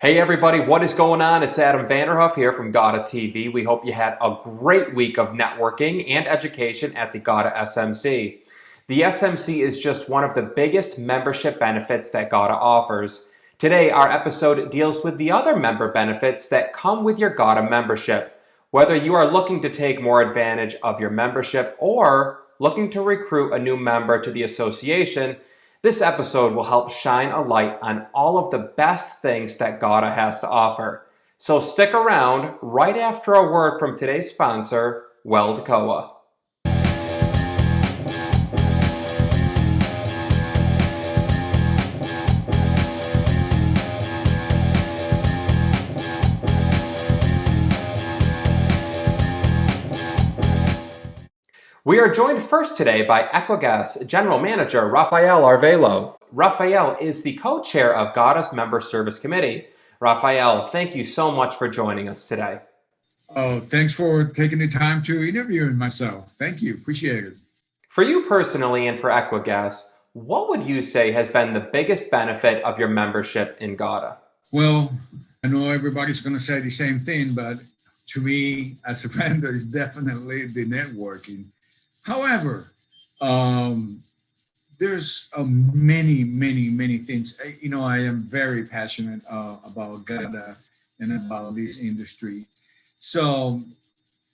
Hey everybody, what is going on? It's Adam Vanderhoff here from GAWDA TV. We hope you had a great week of networking and education at the GAWDA SMC. The SMC is just one of the biggest membership benefits that GAWDA offers. Today, our episode deals with the other member benefits that come with your GAWDA membership. Whether you are looking to take more advantage of your membership or looking to recruit a new member to the association, this episode will help shine a light on all of the best things that GAWDA has to offer. So stick around right after a word from today's sponsor, Weldcoa. We are joined first today by EQUIGAS General Manager Rafael Arvelo. Rafael is the co-chair of GAWDA's Member Service Committee. Rafael, thank you so much for joining us today. Oh, thanks for taking the time to interview myself. Thank you. Appreciate it. For you personally and for EQUIGAS, what would you say has been the biggest benefit of your membership in GAWDA? Well, I know everybody's going to say the same thing, but to me, as a vendor, it's definitely the networking. However, there's many things. I am very passionate about GAWDA and about this industry. So,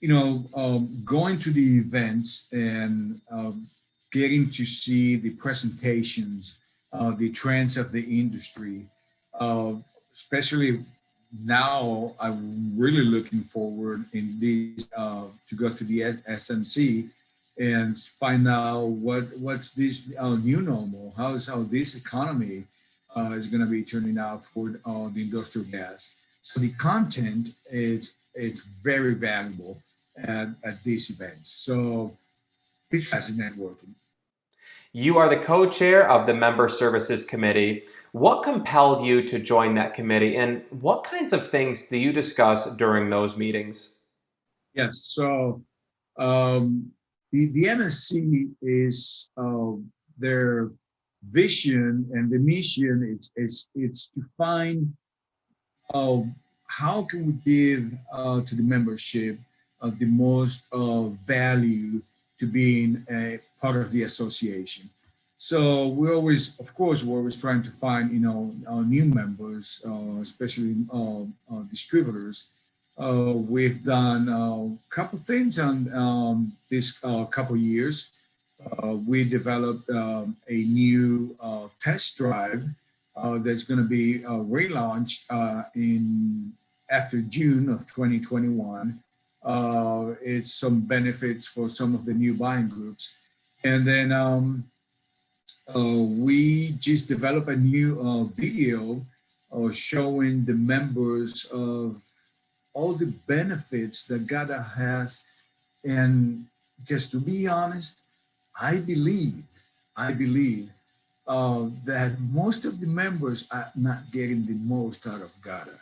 going to the events and getting to see the presentations, the trends of the industry, especially now, I'm really looking forward in this to go to the SMC and find out what's this new normal. How this economy is going to be turning out for the industrial gas. So the content is it's very valuable at these events. So besides networking. You are the co-chair of the Member Services Committee. What compelled you to join that committee, and what kinds of things do you discuss during those meetings? Yes, so the MSC is their vision and the mission. It's to find how can we give to the membership the most value to being a part of the association. So we're always trying to find new members, especially distributors. We've done a couple things on this couple years. We developed a new test drive that's going to be relaunched after June of 2021. It's some benefits for some of the new buying groups. And then we just developed a new video showing the members of all the benefits that GAWDA has. And just to be honest, I believe that most of the members are not getting the most out of GAWDA.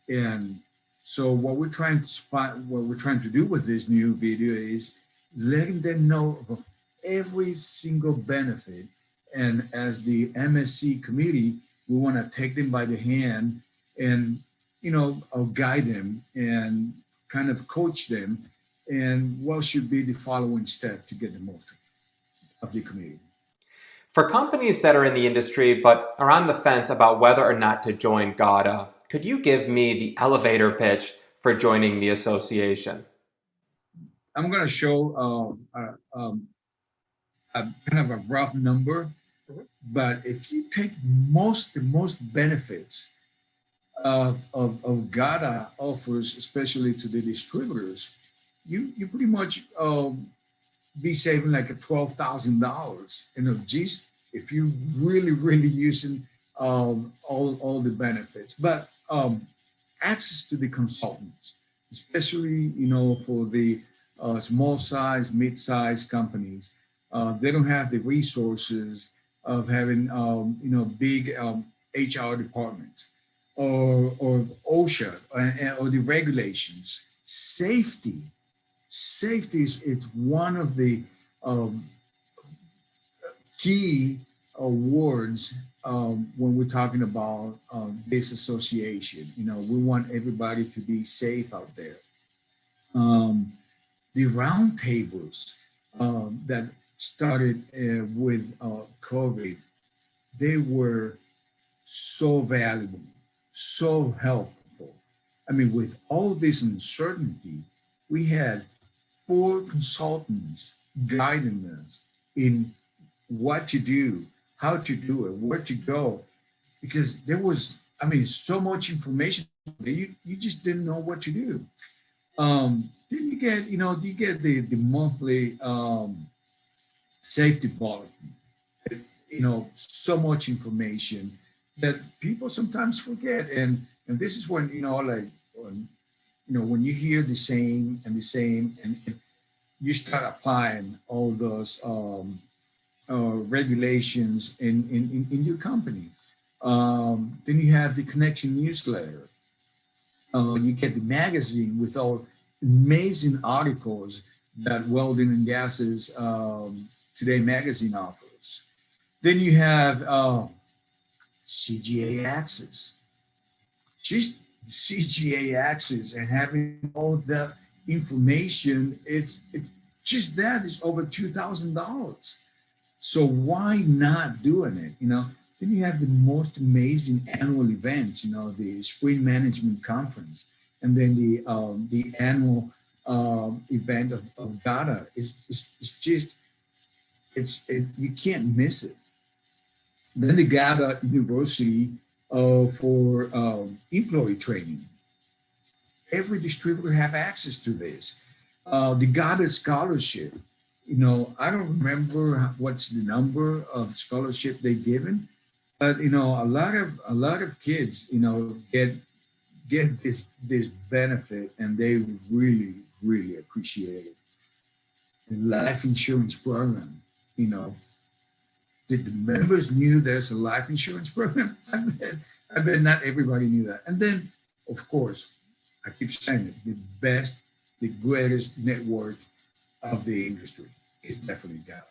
And so what we're trying to do with this new video is letting them know of every single benefit. And as the MSC committee, we want to take them by the hand and guide them and kind of coach them. And what should be the following step to get the most of the committee? For companies that are in the industry but are on the fence about whether or not to join GAWDA, could you give me the elevator pitch for joining the association? I'm going to show a kind of a rough number, but if you take the most benefits of GAWDA offers, especially to the distributors, you pretty much be saving like $12,000. Just if you really using all the benefits, but access to the consultants, especially for the small size, mid-size companies, they don't have the resources of having big HR departments or OSHA or the regulations. Safety is one of the key awards when we're talking about this association. We want everybody to be safe out there. The roundtables that started with COVID, they were so valuable, so helpful. I mean, with all this uncertainty, we had 4 consultants guiding us in what to do, how to do it, where to go, because there was, I mean, so much information that you just didn't know what to do. Then you get the monthly safety bulletin. So much information that people sometimes forget, and this is when when you hear the same and the same, and you start applying all those regulations in your company. Then you have the connection newsletter. You get the magazine with all amazing articles that Welding and Gases Today magazine offers. Then you have CGA Access. Just CGA Access and having all that information, it's just that is over $2,000. So why not doing it? Then you have the most amazing annual events, the Spring Management Conference, and then the annual event of GAWDA. You can't miss it. Then the GAWDA University for employee training. Every distributor have access to this. The GAWDA scholarship. I don't remember what's the number of scholarship they've given, but a lot of kids get this benefit, and they really appreciate it. The life insurance program. Did the members knew there's a life insurance program? I bet not everybody knew that. And then, of course, I keep saying it, the greatest network of the industry is definitely GAWDA.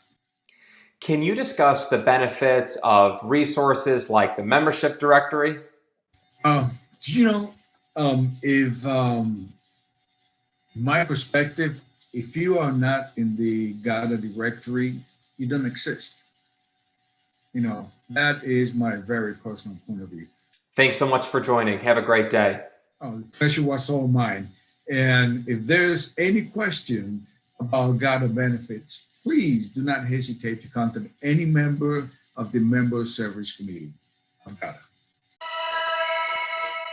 Can you discuss the benefits of resources like the membership directory? If my perspective, if you are not in the GAWDA directory, you don't exist. That is my very personal point of view. Thanks so much for joining. Have a great day. The pleasure was all mine. And if there's any question about GAWDA benefits, please do not hesitate to contact any member of the Member Service Committee of GAWDA.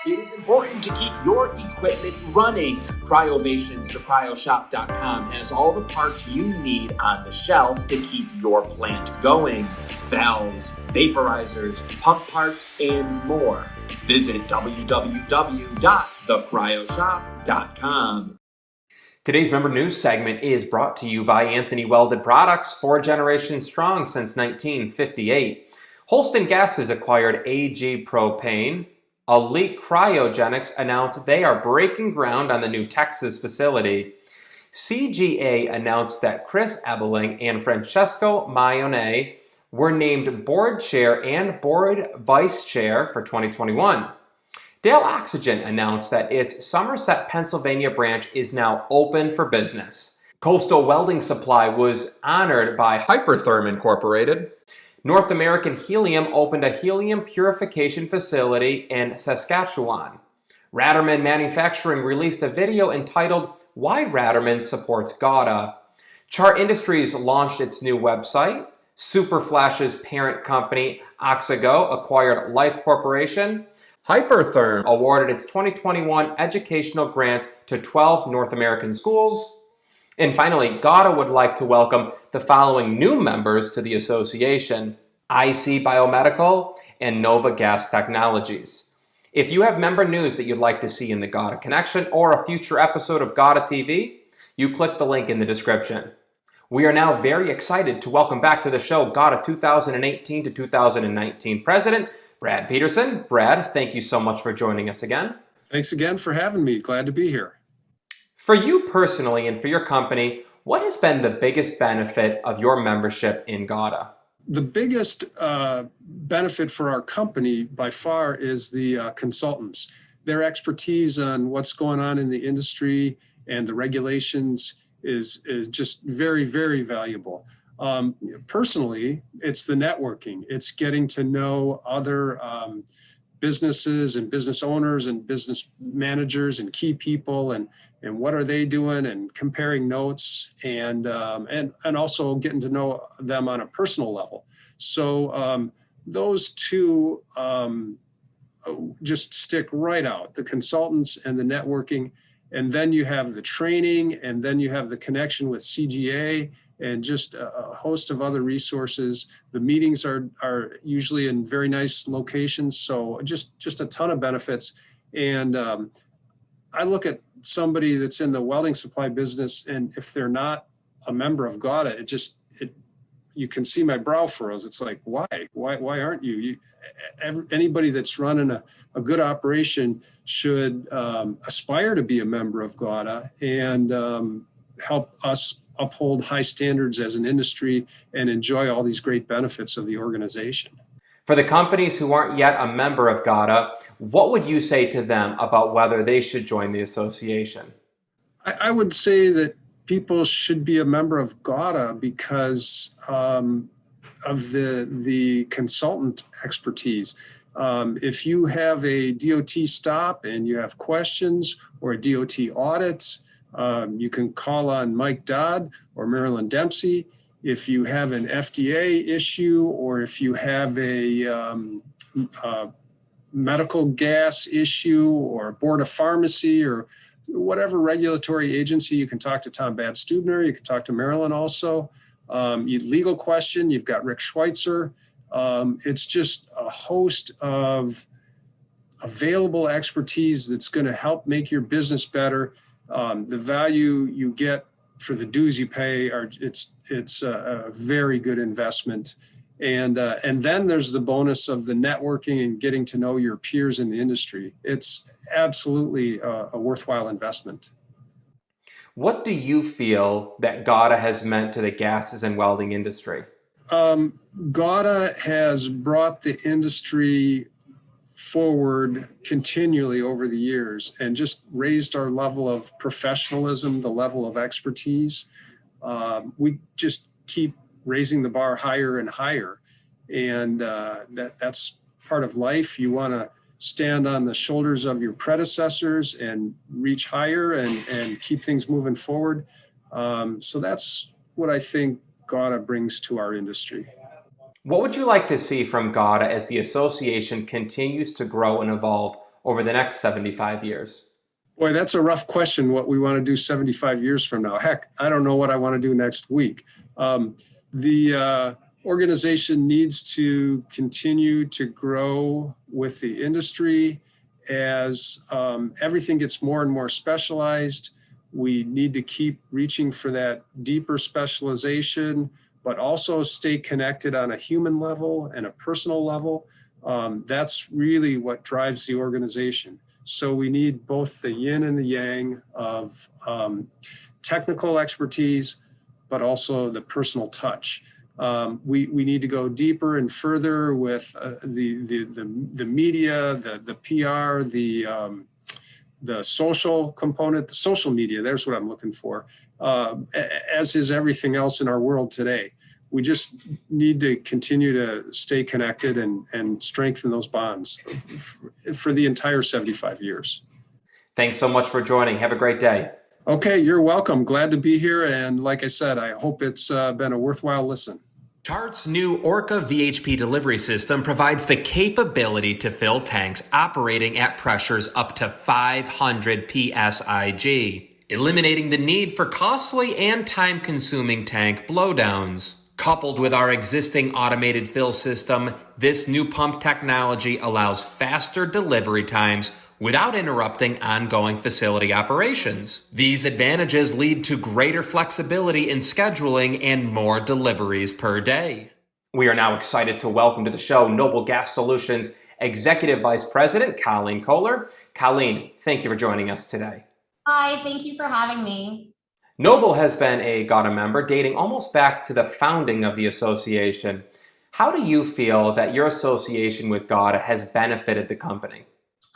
It is important to keep your equipment running. Cryovation's thecryoshop.com has all the parts you need on the shelf to keep your plant going. Valves, vaporizers, pump parts, and more. Visit www.thecryoshop.com. Today's member news segment is brought to you by Anthony Welded Products, 4 generations strong since 1958. Holston Gases acquired AG Propane. Elite Cryogenics announced they are breaking ground on the new Texas facility. CGA announced that Chris Ebeling and Francesco Maione were named board chair and board vice chair for 2021. Dale Oxygen announced that its Somerset, Pennsylvania branch is now open for business. Coastal Welding Supply was honored by Hypertherm Incorporated. North American Helium opened a helium purification facility in Saskatchewan. Ratterman Manufacturing released a video entitled Why Ratterman Supports GAWDA. Chart Industries launched its new website. Superflash's parent company, Oxago, acquired Life Corporation. Hypertherm awarded its 2021 educational grants to 12 North American schools. And finally, GAWDA would like to welcome the following new members to the association: IC Biomedical and Nova Gas Technologies. If you have member news that you'd like to see in the GAWDA Connection or a future episode of GAWDA TV, you click the link in the description. We are now very excited to welcome back to the show GAWDA 2018 to 2019 President, Brad Peterson. Brad, thank you so much for joining us again. Thanks again for having me. Glad to be here. For you personally and for your company, what has been the biggest benefit of your membership in GAWDA? The biggest benefit for our company by far is the consultants. Their expertise on what's going on in the industry and the regulations is just very, very valuable. Personally, it's the networking. It's getting to know other businesses and business owners and business managers and key people, and what are they doing, and comparing notes, and also getting to know them on a personal level. So those two just stick right out, the consultants and the networking. And then you have the training, and then you have the connection with CGA, and just a host of other resources. The meetings are usually in very nice locations, so just a ton of benefits. And I look at somebody that's in the welding supply business, and if they're not a member of GAWDA, you can see my brow furrows. It's like, why aren't you? Anybody that's running a good operation should aspire to be a member of GAWDA and help us uphold high standards as an industry and enjoy all these great benefits of the organization. For the companies who aren't yet a member of GAWDA, what would you say to them about whether they should join the association? I would say that people should be a member of GAWDA because of the consultant expertise. If you have a DOT stop and you have questions, or a DOT audit, you can call on Mike Dodd or Marilyn Dempsey. If you have an FDA issue, or if you have a medical gas issue, or board of pharmacy, or whatever regulatory agency, you can talk to Tom Bad-Stubner. You can talk to Marilyn also. Legal question, you've got Rick Schweitzer. It's just a host of available expertise that's going to help make your business better. The value you get for the dues you pay it's a very good investment. And then there's the bonus of the networking and getting to know your peers in the industry. It's absolutely a worthwhile investment. What do you feel that GAWDA has meant to the gases and welding industry? GAWDA has brought the industry forward continually over the years and just raised our level of professionalism, the level of expertise. We just keep raising the bar higher and higher. And that's part of life. You want to stand on the shoulders of your predecessors and reach higher and keep things moving forward. So that's what I think GAWDA brings to our industry. What would you like to see from GAWDA as the association continues to grow and evolve over the next 75 years? Boy, that's a rough question, what we want to do 75 years from now. Heck, I don't know what I want to do next week. The organization needs to continue to grow with the industry as everything gets more and more specialized. We need to keep reaching for that deeper specialization, but also stay connected on a human level and a personal level. That's really what drives the organization. So we need both the yin and the yang of technical expertise, but also the personal touch. We need to go deeper and further with the media, the PR, the social component, the social media. There's what I'm looking for. As is everything else in our world today. We just need to continue to stay connected and strengthen those bonds for the entire 75 years. Thanks so much for joining. Have a great day. Okay, you're welcome. Glad to be here. And like I said, I hope it's been a worthwhile listen. Chart's new Orca VHP delivery system provides the capability to fill tanks operating at pressures up to 500 psig, eliminating the need for costly and time-consuming tank blowdowns. Coupled with our existing automated fill system, this new pump technology allows faster delivery times without interrupting ongoing facility operations. These advantages lead to greater flexibility in scheduling and more deliveries per day. We are now excited to welcome to the show Noble Gas Solutions Executive Vice President Colleen Kohler. Colleen, thank you for joining us today. Hi, thank you for having me. Noble has been a GAWDA member dating almost back to the founding of the association. How do you feel that your association with GAWDA has benefited the company?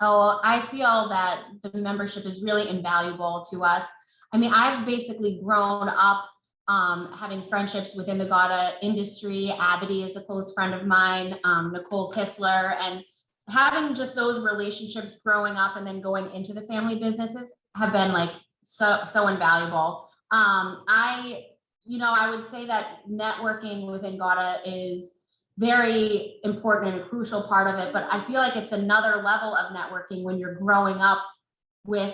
Oh, I feel that the membership is really invaluable to us. I mean, I've basically grown up having friendships within the GAWDA industry. Abby is a close friend of mine, Nicole Kistler, and having just those relationships growing up and then going into the family businesses have been like so invaluable. I would say that networking within GAWDA is very important and a crucial part of it, but I feel like it's another level of networking when you're growing up with,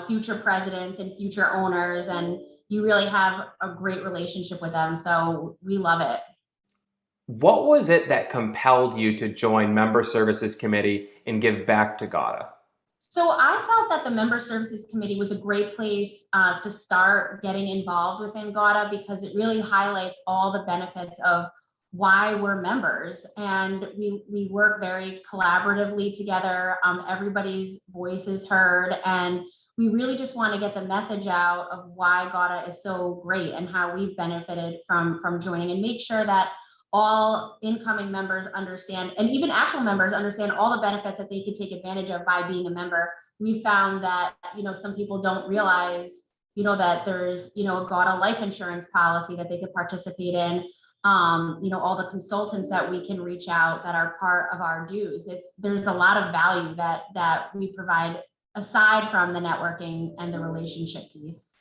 future presidents and future owners, and you really have a great relationship with them. So we love it. What was it that compelled you to join Member Services Committee and give back to GAWDA? So I felt that the Member Services Committee was a great place to start getting involved within GAWDA, because it really highlights all the benefits of why we're members, and we work very collaboratively together. Everybody's voice is heard, and we really just want to get the message out of why GAWDA is so great and how we've benefited from joining, and make sure that all incoming members understand, and even actual members understand, all the benefits that they could take advantage of by being a member. We found that, some people don't realize, that there's, a GAWDA life insurance policy that they could participate in. All the consultants that we can reach out that are part of our dues. There's a lot of value that we provide aside from the networking and the relationship piece.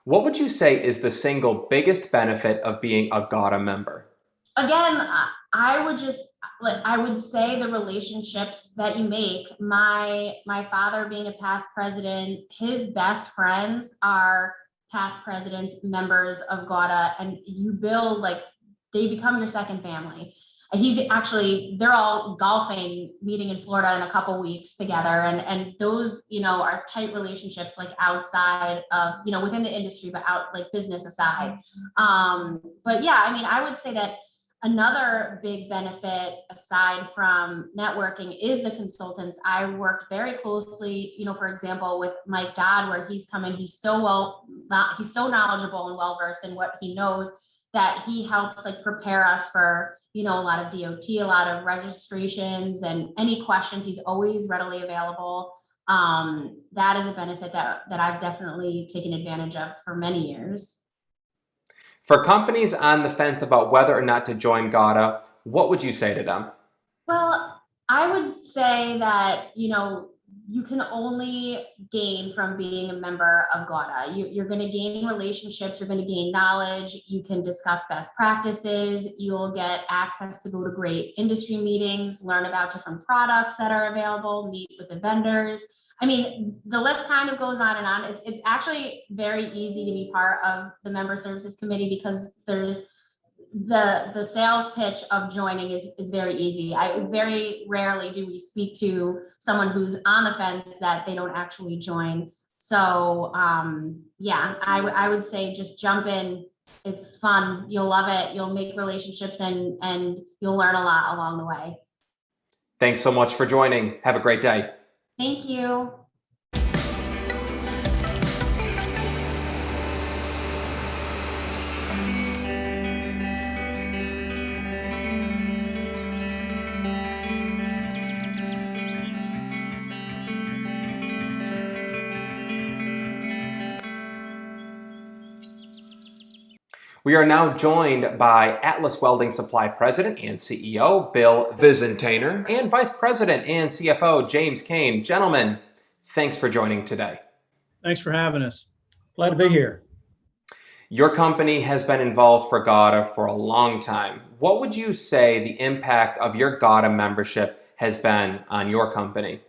What would you say is the single biggest benefit of being a GAWDA member? Again, I would say the relationships that you make. My father being a past president, his best friends are past presidents, members of GAWDA, and you build, they become your second family. They're all golfing, meeting in Florida in a couple weeks together. And those, are tight relationships, outside of, within the industry, but out business aside. But yeah, I would say that another big benefit aside from networking is the consultants. I worked very closely, for example, with Mike Dodd, where he's come in. He's so knowledgeable and well-versed in what he knows, that he helps prepare us for, a lot of DOT, a lot of registrations, and any questions. He's always readily available. That is a benefit that I've definitely taken advantage of for many years. For companies on the fence about whether or not to join GAWDA, what would you say to them? Well, I would say that, you can only gain from being a member of GAWDA. You're going to gain relationships, you're going to gain knowledge, you can discuss best practices, you'll get access to go to great industry meetings, learn about different products that are available, meet with the vendors. The list kind of goes on and on. It's actually very easy to be part of the Member Services Committee, because there's the sales pitch of joining is very easy. Very rarely do we speak to someone who's on the fence that they don't actually join. So yeah, I would say just jump in. It's fun. You'll love it. You'll make relationships, and you'll learn a lot along the way. Thanks so much for joining. Have a great day. Thank you. We are now joined by Atlas Welding Supply President and CEO, Bill Visintainer, and Vice President and CFO, James Cain. Gentlemen, thanks for joining today. Thanks for having us. Glad to be here. Your company has been involved for GAWDA for a long time. What would you say the impact of your GAWDA membership has been on your company?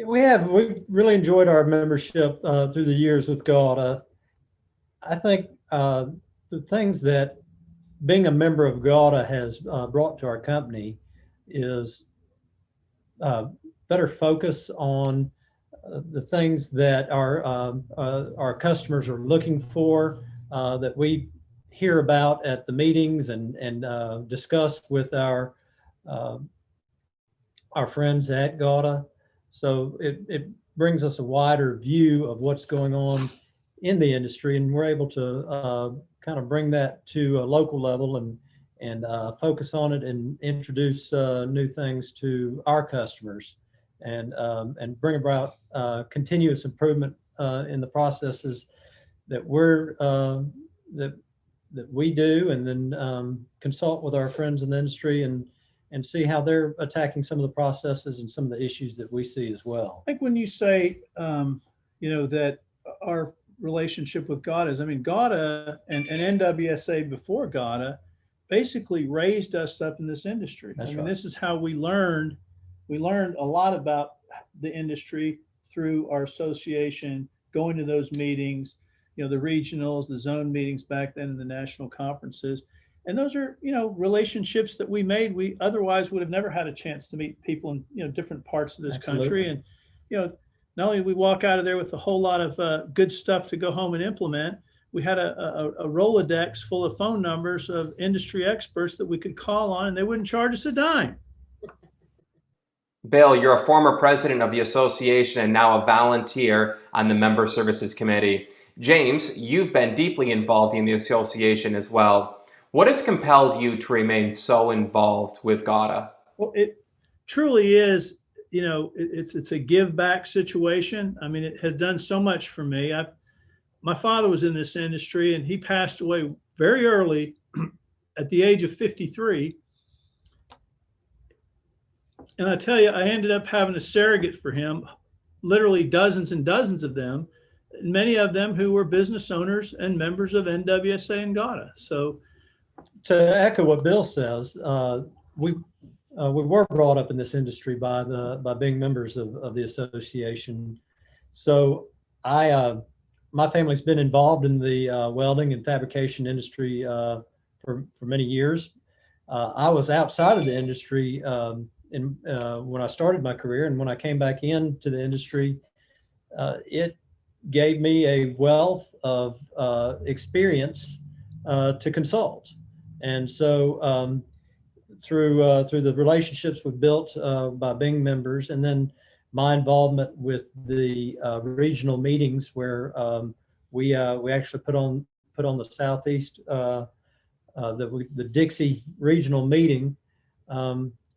We've really enjoyed our membership through the years with GAWDA. I think the things that being a member of GAWDA has brought to our company is better focus on the things that our customers are looking for, that we hear about at the meetings and discuss with our friends at GAWDA. So it brings us a wider view of what's going on in the industry, and we're able to kind of bring that to a local level focus on it and introduce new things to our customers, and bring about continuous improvement in the processes that that we do, and then consult with our friends in the industry and see how they're attacking some of the processes and some of the issues that we see as well. I think when you say, that our relationship with GAWDA is, I mean, GAWDA and NWSA before GAWDA basically raised us up in this industry. That's I mean, right. this is how we learned. We learned a lot about the industry through our association, going to those meetings, the regionals, the zone meetings back then, and the national conferences. And those are, relationships that we made. We otherwise would have never had a chance to meet people in, different parts of this Absolutely. country. And, not only we walk out of there with a whole lot of good stuff to go home and implement, we had a Rolodex full of phone numbers of industry experts that we could call on, and they wouldn't charge us a dime. Bill, you're a former president of the association and now a volunteer on the Member Services Committee. James, you've been deeply involved in the association as well. What has compelled you to remain so involved with GAWDA? Well, it truly is, it's a give back situation. I mean, it has done so much for me. My father was in this industry, and he passed away very early at the age of 53. And I tell you, I ended up having a surrogate for him, literally dozens and dozens of them, many of them who were business owners and members of NWSA and GAWDA. So to echo what Bill says, we were brought up in this industry by being members of the association. So my family's been involved in the welding and fabrication industry for many years. I was outside of the industry when I started my career, and when I came back into the industry, it gave me a wealth of experience to consult. And so through the relationships we've built by being members, and then my involvement with the regional meetings where we actually put on the Southeast, the Dixie regional meeting,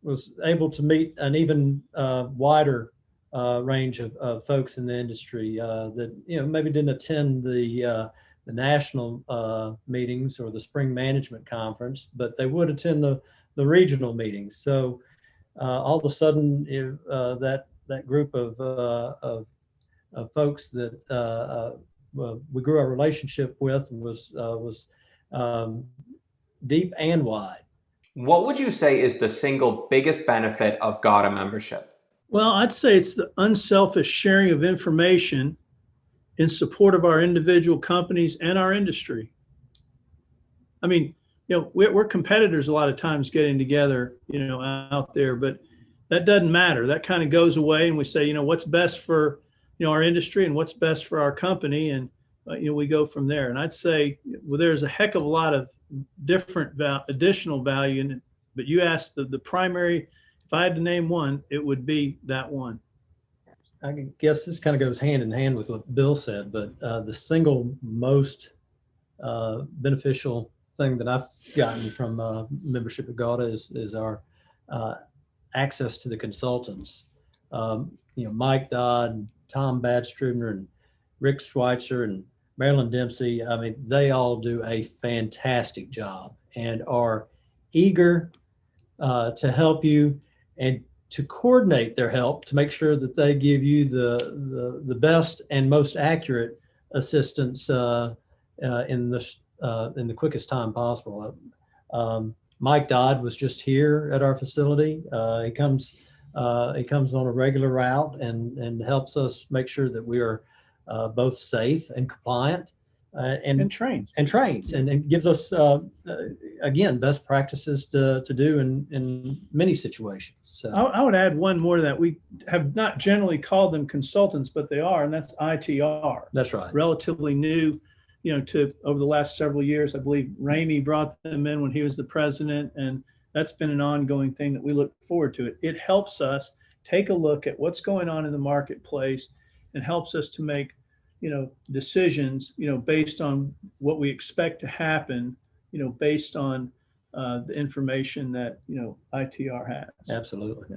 was able to meet an even wider range of folks in the industry that maybe didn't attend the national meetings or the spring management conference, but they would attend the regional meetings. So all of a sudden, that group of folks that we grew our relationship with was deep and wide. What would you say is the single biggest benefit of GAWDA membership? Well, I'd say it's the unselfish sharing of information in support of our individual companies and our industry. I mean, we're competitors a lot of times getting together, out there, but that doesn't matter. That kind of goes away, and we say, what's best for, our industry and what's best for our company, and we go from there. And I'd say, well, there's a heck of a lot of different additional value in it, but you asked the primary. If I had to name one, it would be that one. I guess this kind of goes hand in hand with what Bill said, but the single most beneficial thing that I've gotten from membership at GAWDA is our access to the consultants. Mike Dodd, Tom Badstrubner, and Rick Schweitzer, and Marilyn Dempsey. I mean, they all do a fantastic job and are eager to help you and to coordinate their help to make sure that they give you the best and most accurate assistance in the quickest time possible. Mike Dodd was just here at our facility. He comes on a regular route and helps us make sure that we are both safe and compliant and trains and gives us again best practices to do in many situations. So I would add one more to that. We have not generally called them consultants, but they are, and that's ITR. That's right. Relatively new, to over the last several years. I believe Ramey brought them in when he was the president, and that's been an ongoing thing that we look forward to. It helps us take a look at what's going on in the marketplace and helps us to make decisions, based on what we expect to happen, based on the information that, ITR has. Absolutely. Yeah.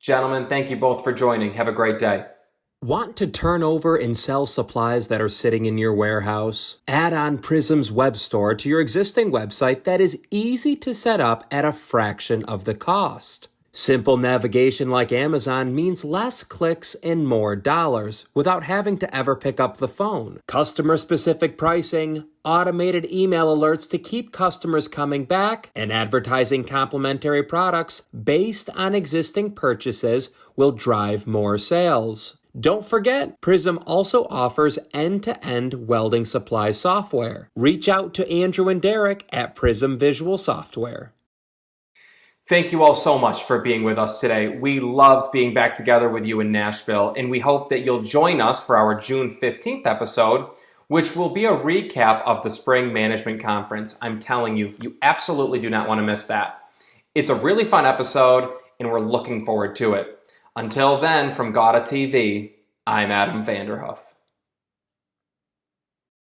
Gentlemen, thank you both for joining. Have a great day. Want to turn over and sell supplies that are sitting in your warehouse? Add on Prism's web store to your existing website that is easy to set up at a fraction of the cost. Simple navigation like Amazon means less clicks and more dollars without having to ever pick up the phone. Customer-specific pricing, automated email alerts to keep customers coming back, and advertising complementary products based on existing purchases will drive more sales. Don't forget, Prism also offers end-to-end welding supply software. Reach out to Andrew and Derek at Prism Visual Software. Thank you all so much for being with us today. We loved being back together with you in Nashville, and we hope that you'll join us for our June 15th episode, which will be a recap of the Spring Management Conference. I'm telling you, you absolutely do not want to miss that. It's a really fun episode, and we're looking forward to it. Until then, from GAWDA TV, I'm Adam Vanderhoof.